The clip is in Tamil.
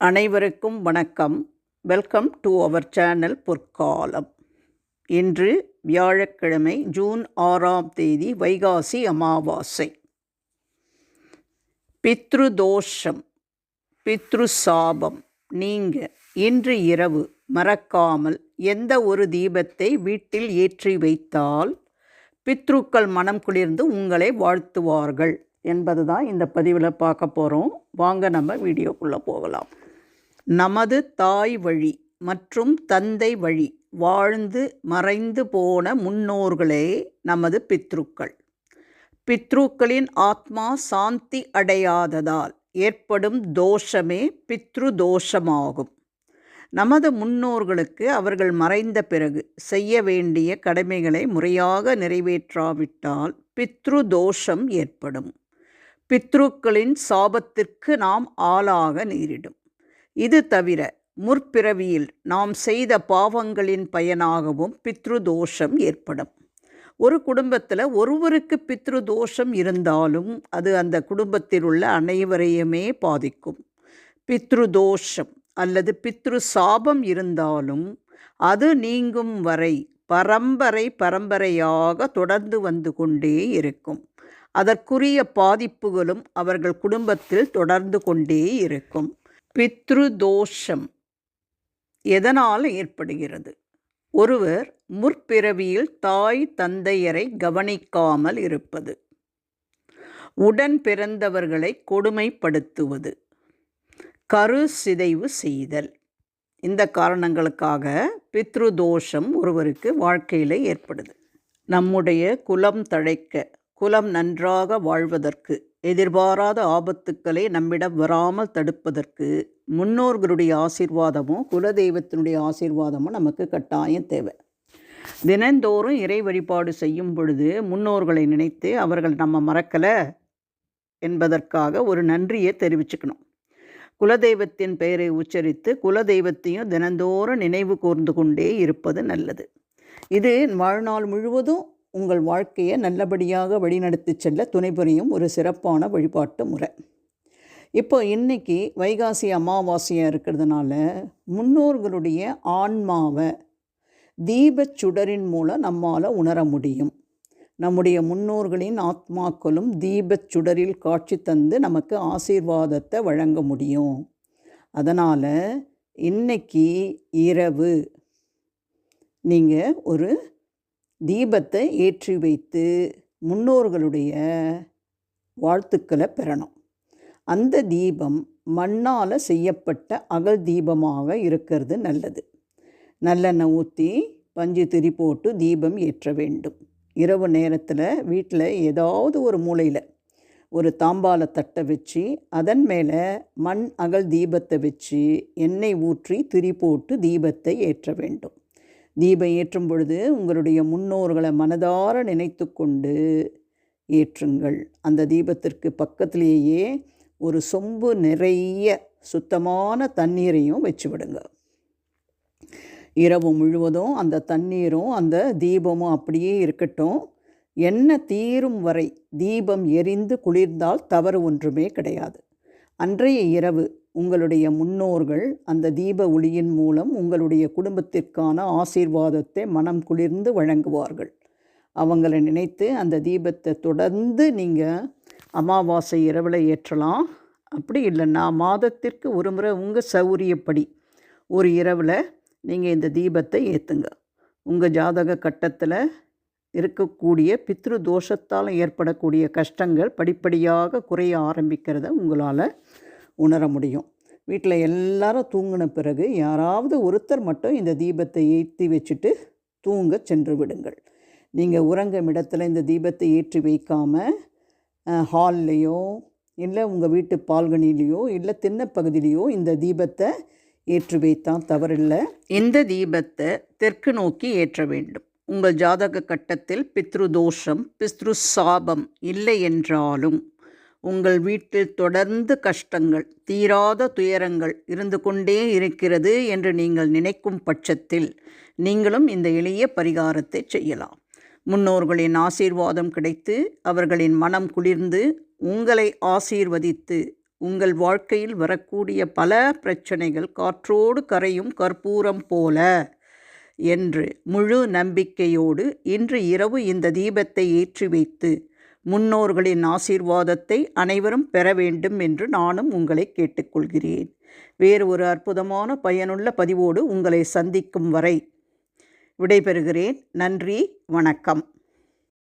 அனைவருக்கும் வணக்கம். வெல்கம் டு அவர் சேனல் பொற்காலம். இன்று வியாழக்கிழமை ஜூன் 6ஆம் தேதி வைகாசி அமாவாசை. பித்ரு தோஷம், பித்ரு சாபம் நீங்க இன்று இரவு மறக்காமல் எந்த ஒரு தீபத்தை வீட்டில் ஏற்றி வைத்தால் பித்ருக்கள் மனம் குளிர்ந்து உங்களை வாழ்த்துவார்கள் என்பது தான் இந்த பதிவில் பார்க்க போகிறோம். வாங்க நம்ம வீடியோக்குள்ளே போகலாம். நமது தாய் வழி மற்றும் தந்தை வழி வாழ்ந்து மறைந்து போன முன்னோர்களே நமது பித்ருக்கள். பித்ருக்களின் ஆத்மா சாந்தி அடையாததால் ஏற்படும் தோஷமே பித்ரு தோஷமாகும். நமது முன்னோர்களுக்கு அவர்கள் மறைந்த பிறகு செய்ய வேண்டிய கடமைகளை முறையாக நிறைவேற்றாவிட்டால் பித்ரு தோஷம் ஏற்படும். பித்ருக்களின் சாபத்திற்கு நாம் ஆளாக நேரிடும். இது தவிர முற்பிறவியில் நாம் செய்த பாவங்களின் பயனாகவும் பித்ரு தோஷம் ஏற்படும். ஒரு குடும்பத்தில் ஒருவருக்கு பித்ரு தோஷம் இருந்தாலும் அது அந்த குடும்பத்தில் உள்ள அனைவரையுமே பாதிக்கும். பித்ரு தோஷம் அல்லது பித்ரு சாபம் இருந்தாலும் அது நீங்கும் வரை பரம்பரையாக தொடர்ந்து வந்து கொண்டே இருக்கும். அதற்குரிய பாதிப்புகளும் அவர்கள் குடும்பத்தில் தொடர்ந்து கொண்டே இருக்கும். பித்ரு தோஷம் எதனால் ஏற்படுகிறது? ஒருவர் முற்பிறவியில் தாய் தந்தையரை கவனிக்காமல் இருப்பது, உடன் பிறந்தவர்களை கொடுமைப்படுத்துவது, கரு சிதைவு செய்தல். இந்த காரணங்களுக்காக பித்ரு தோஷம் ஒருவருக்கு வாழ்க்கையில் ஏற்படுது. நம்முடைய குலம் தழைக்க, குலம் நன்றாக வாழ்வதற்கு, எதிர்பாராத ஆபத்துக்களை நம்மிடம் வராமல் தடுப்பதற்கு முன்னோர்களுடைய ஆசீர்வாதமும் குலதெய்வத்தினுடைய ஆசீர்வாதமும் நமக்கு கட்டாயம் தேவை. தினந்தோறும் இறை வழிபாடு செய்யும் பொழுது முன்னோர்களை நினைத்து அவர்கள் நம்ம மறக்கலை என்பதற்காக ஒரு நன்றியை தெரிவிச்சுக்கணும். குலதெய்வத்தின் பெயரை உச்சரித்து குலதெய்வத்தையும் தினந்தோறும் நினைவு கூர்ந்து கொண்டே இருப்பது நல்லது. இது வாழ்நாள் முழுவதும் உங்கள் வாழ்க்கையை நல்லபடியாக வழிநடத்தி செல்ல துணை புரியும் ஒரு சிறப்பான வழிபாட்டு முறை. இப்போ இன்றைக்கி வைகாசி அமாவாசையாக இருக்கிறதுனால முன்னோர்களுடைய ஆன்மாவை தீபச் சுடரின் மூலம் நம்மால் உணர முடியும். நம்முடைய முன்னோர்களின் ஆத்மாக்களும் தீபச் சுடரில் காட்சி தந்து நமக்கு ஆசீர்வாதத்தை வழங்க முடியும். அதனால் இன்னைக்கு இரவு நீங்கள் ஒரு தீபத்தை ஏற்றி வைத்து முன்னோர்களுடைய வாழ்த்துக்களை பெறணும். அந்த தீபம் மண்ணால் செய்யப்பட்ட அகல் தீபமாக இருக்கிறது நல்லது. நல்லெண்ணெய் ஊற்றி பஞ்சு திரி போட்டு தீபம் ஏற்ற வேண்டும். இரவு நேரத்தில் வீட்டில் ஏதாவது ஒரு மூலையில் ஒரு தாம்பால தட்டை வச்சு அதன் மேலே மண் அகல் தீபத்தை வச்சு எண்ணெய் ஊற்றி திரி போட்டு தீபத்தை ஏற்ற வேண்டும். தீபம் ஏற்றும் பொழுது உங்களுடைய முன்னோர்களை மனதார நினைத்து கொண்டு ஏற்றுங்கள். அந்த தீபத்திற்கு பக்கத்திலேயே ஒரு சொம்பு நிறைய சுத்தமான தண்ணீரையும் வச்சு விடுங்க. இரவு முழுவதும் அந்த தண்ணீரும் அந்த தீபமும் அப்படியே இருக்கட்டும். எண்ணெய் தீரும் வரை தீபம் எரிந்து குளிர்ந்தால் தவறு ஒன்றுமே கிடையாது. அன்றைய இரவு உங்களுடைய முன்னோர்கள் அந்த தீப ஒளியின் மூலம் உங்களுடைய குடும்பத்திற்கான ஆசீர்வாதத்தை மனம் குளிர்ந்து வழங்குவார்கள். அவங்களை நினைத்து அந்த தீபத்தை தொடர்ந்து நீங்கள் அமாவாசை இரவில் ஏற்றலாம். அப்படி இல்லைன்னா மாதத்திற்கு ஒரு முறை உங்கள் சௌரியப்படி ஒரு இரவில் நீங்கள் இந்த தீபத்தை ஏற்றுங்க. உங்கள் ஜாதக கட்டத்தில் இருக்கக்கூடிய பித்ரு தோஷத்தால் ஏற்படக்கூடிய கஷ்டங்கள் படிப்படியாக குறைய ஆரம்பிக்கிறத உங்களால் உணர முடியும். வீட்டில் எல்லாரும் தூங்கின பிறகு யாராவது ஒருத்தர் மட்டும் இந்த தீபத்தை ஏற்றி வச்சுட்டு தூங்க சென்று விடுங்கள். நீங்கள் உறங்கும் இடத்துல இந்த தீபத்தை ஏற்றி வைக்காமல் ஹால்லையோ இல்லை உங்கள் வீட்டு பால்கனிலேயோ இல்லை திண்ணப்பகுதியிலையோ இந்த தீபத்தை ஏற்றி வைத்தான் தவறில்லை. இந்த தீபத்தை தெற்கு நோக்கி ஏற்ற வேண்டும். உங்கள் ஜாதக கட்டத்தில் பித்ரு தோஷம், பித்ரு சாபம் இல்லை என்றாலும் உங்கள் வீட்டில் தொடர்ந்து கஷ்டங்கள், தீராத துயரங்கள் இருந்து கொண்டே இருக்கிறது என்று நீங்கள் நினைக்கும் பட்சத்தில் நீங்களும் இந்த எளிய பரிகாரத்தை செய்யலாம். முன்னோர்களின் ஆசீர்வாதம் கிடைத்து அவர்களின் மனம் குளிர்ந்து உங்களை ஆசீர்வதித்து உங்கள் வாழ்க்கையில் வரக்கூடிய பல பிரச்சனைகள் காற்றோடு கரையும் கற்பூரம் போல என்று முழு நம்பிக்கையோடு இன்று இரவு இந்த தீபத்தை ஏற்றி வைத்து முன்னோர்களின் ஆசீர்வாதத்தை அனைவரும் பெற வேண்டும் என்று நானும் உங்களை கேட்டுக்கொள்கிறேன். வேறு ஒரு அற்புதமான பயனுள்ள பதிவோடு உங்களை சந்திக்கும் வரை விடைபெறுகிறேன். நன்றி, வணக்கம்.